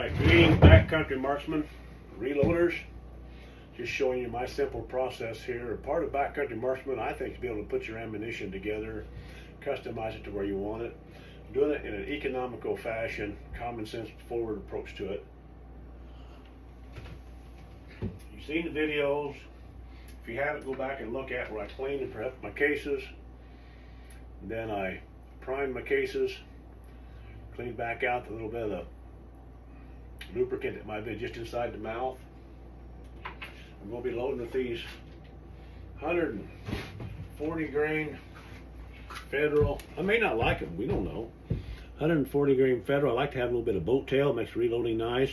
Alright, greetings backcountry marksmen, reloaders. Just showing you my simple process here. Part of backcountry marksman, I think, is to be able to put your ammunition together, customize it to where you want it, doing it in an economical fashion, common sense forward approach to it. You've seen the videos. If you haven't, go back and look at where I clean and prep my cases. Then I prime my cases, clean back out a little bit of the lubricant that might be just inside the mouth. I'm going to be loading with these 140 grain Federal. I may not like them, we don't know. 140 grain Federal. I like to have a little bit of boat tail, makes reloading nice.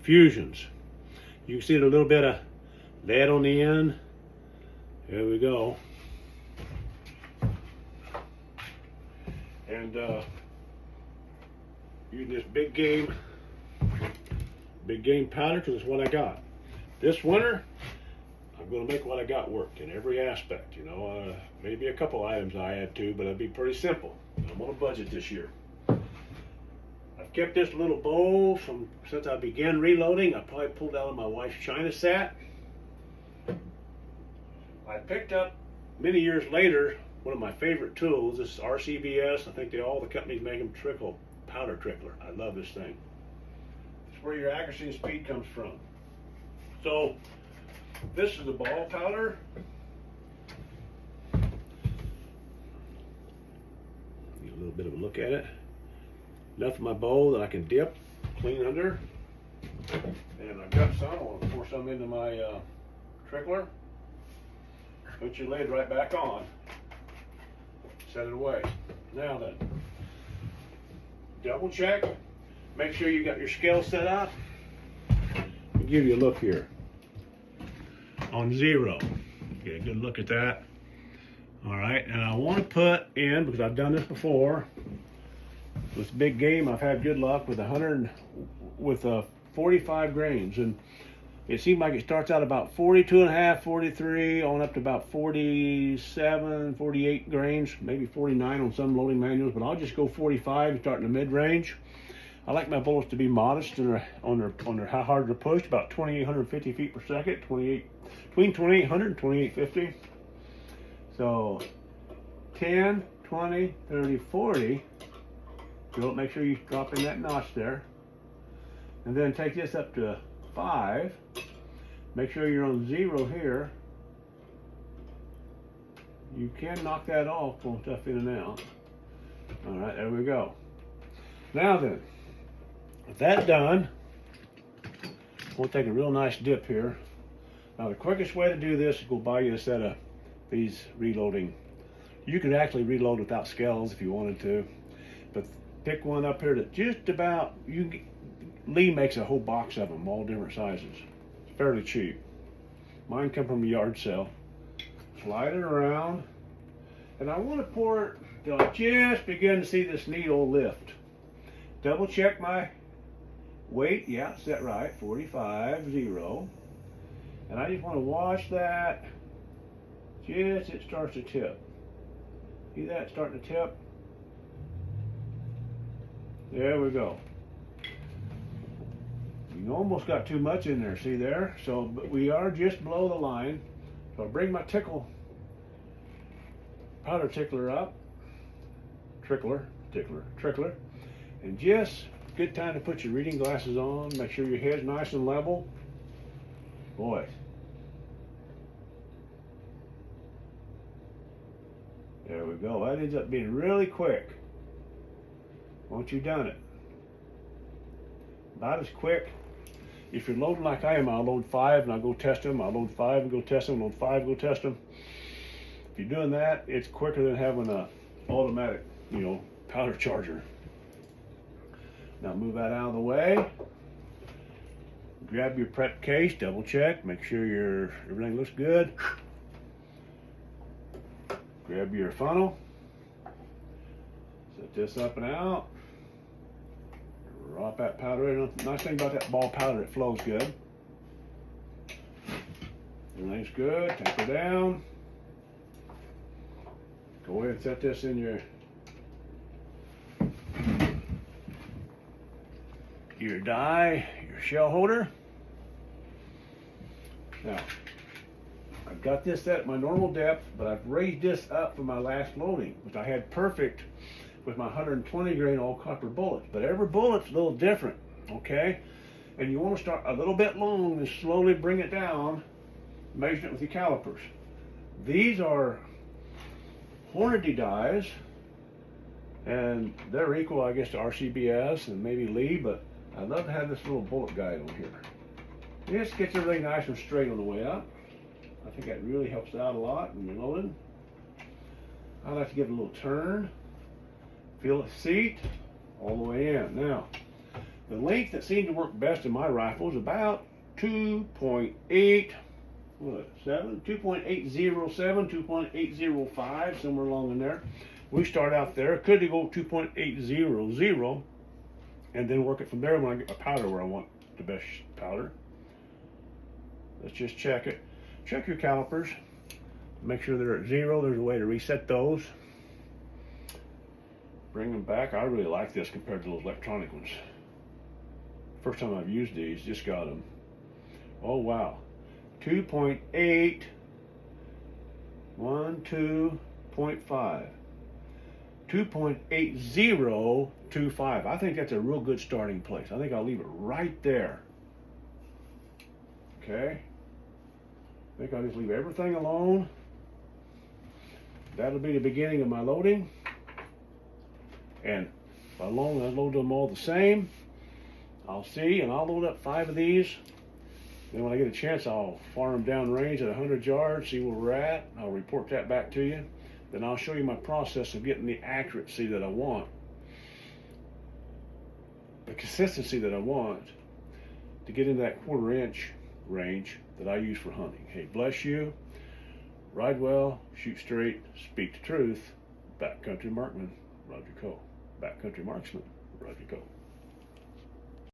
Fusions. You can see a little bit of lead on the end. There we go. And using this big game powder because it's what I got. This winter, I'm going to make what I got work in every aspect. You know, maybe a couple items I add to, but it'll be pretty simple. I'm on a budget this year. I've kept this little bowl from since I began reloading. I probably pulled out of my wife's China set. I picked up many years later one of my favorite tools. This is RCBS. I think all the companies make them powder trickler. I love this thing. It's where your accuracy and speed comes from. So this is the ball powder. Get a little bit of a look at it. Enough of my bowl that I can dip, clean under. And I've got some. I want to pour some into my trickler. Put your lid right back on. Set it away. Now then, double check. Make sure you got your scale set up. I'll give you a look here. On 0. Get a good look at that. All right, and I want to put in, because I've done this before, with big game, I've had good luck with 45 grains, and it seemed like it starts out about 42 and a half, 43, on up to about 47, 48 grains, maybe 49 on some loading manuals, but I'll just go 45 and start in the mid-range. I like my bullets to be modest on their how hard they're pushed, about 2,850 feet per second, between 2,800 and 2,850. So 10, 20, 30, 40. Don't make sure you drop in that notch there. And then take this up to 5. Make sure you're on 0 here. You can knock that off, pulling stuff in and out. All right, there we go. Now then, with that done, we'll take a real nice dip here. Now the quickest way to do this is go buy you a set of these reloading. You could actually reload without scales if you wanted to, but pick one up here that just about, Lee makes a whole box of them, all different sizes. It's fairly cheap. Mine come from a yard sale. Slide it around, and I want to pour it till I just begin to see this needle lift. Double check my weight. Yeah, set right. 45, 0. And I just want to watch that just it starts to tip. See that starting to tip? There we go. You almost got too much in there, see there? So, but we are just below the line. So I'll bring my powder tickler up. Trickler. And just good time to put your reading glasses on. Make sure your head's nice and level. Boy. There we go. That ends up being really quick. Once you've done it. About as quick. If you're loading like I am, I'll load 5 and I'll go test them. I'll load 5 and go test them. Load 5 and go test them. If you're doing that, it's quicker than having a automatic, powder charger. Now move that out of the way. Grab your prep case, double check, make sure everything looks good. Grab your funnel. Set this up and out. Drop that powder in. Nice thing about that ball powder, it flows good. Everything's good. Taper down. Go ahead and set this in your your die, your shell holder. Now, I've got this at my normal depth, but I've raised this up for my last loading, which I had perfect with my 120 grain all copper bullets. But every bullet's a little different, okay? And you want to start a little bit long and slowly bring it down, measuring it with your calipers. These are Hornady dies, and they're equal, I guess, to RCBS and maybe Lee, but I love to have this little bullet guide on here. This gets everything nice and straight on the way up. I think that really helps out a lot when you're loading. I like to give it a little turn, feel it seat all the way in. Now, the length that seemed to work best in my rifle is about 2.8, 2.807, 2.805, somewhere along in there. We start out there. Could go 2.800 and then work it from there when I get my powder where I want the best powder. Let's just check it. Check your calipers. Make sure they're at 0. There's a way to reset those. Bring them back. I really like this compared to those electronic ones. First time I've used these, just got them. Oh wow. 2.8, 2.5. 2.8025. I think that's a real good starting place. I think I'll leave it right there. Okay. I think I'll just leave everything alone. That'll be the beginning of my loading. And if I load them all the same, I'll see, and I'll load up 5 of these. Then when I get a chance, I'll fire them down range at 100 yards, see where we're at. I'll report that back to you. Then I'll show you my process of getting the accuracy that I want, the consistency that I want to get into that 1/4 inch range that I use for hunting. Hey, bless you. Ride well, shoot straight, speak the truth. Backcountry marksman, Rodger Cole. Backcountry marksman, Rodger Cole.